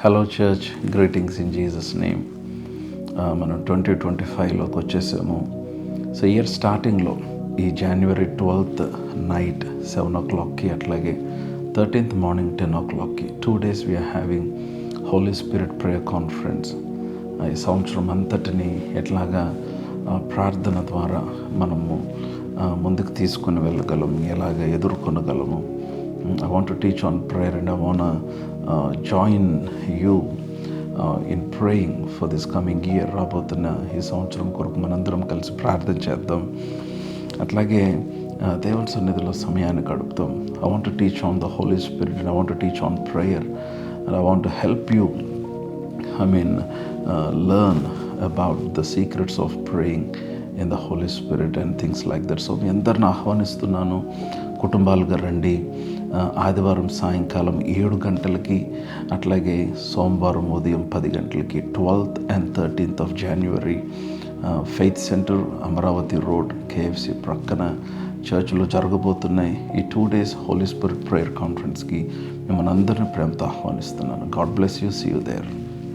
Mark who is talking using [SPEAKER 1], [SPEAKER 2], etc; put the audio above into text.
[SPEAKER 1] Hello church, greetings in Jesus name. మనం 2025లోకి వచ్చేసాము. So year స్టార్టింగ్లో ఈ January 12th నైట్ 7 o'clockకి, అట్లాగే 13th మార్నింగ్ 10 o'clockకి 2 days we are having holy spirit prayer conference. ఈ సంవత్సరం అంతటిని ఎట్లాగా ప్రార్థన ద్వారా మనము ముందుకు తీసుకుని వెళ్ళగలము, ఎలాగ ఎదుర్కొనగలము. I want to teach on prayer, and I want to join you in praying for this coming year. రాబోతున్న ఈ సంవత్సరం కొరకు మనందరం కలిసి ప్రార్థన చేద్దాం. అట్లాగే దేవుని సన్నిధిలో సమయాన్ని గడుపుతాం. I want to teach on the Holy Spirit, and I want to teach on prayer, and I want to help you learn about the secrets of praying in the Holy Spirit and things like that. So మీ అందరిని ఆహ్వానిస్తున్నాను, కుటుంబాలుగా రండి. ఆదివారం సాయంకాలం 7 గంటలకి, అట్లాగే సోమవారం ఉదయం 10 గంటలకి 12th and 13th of January Faith Centre, Amaravati road, KFC ప్రక్కన చర్చ్లో జరగబోతున్నాయి ఈ 2 days హోలీ స్పిరిట్ ప్రేయర్ కాన్ఫరెన్స్కి మిమ్మల్ని అందరినీ ప్రేమతో ఆహ్వానిస్తున్నాను. God bless you. See you there.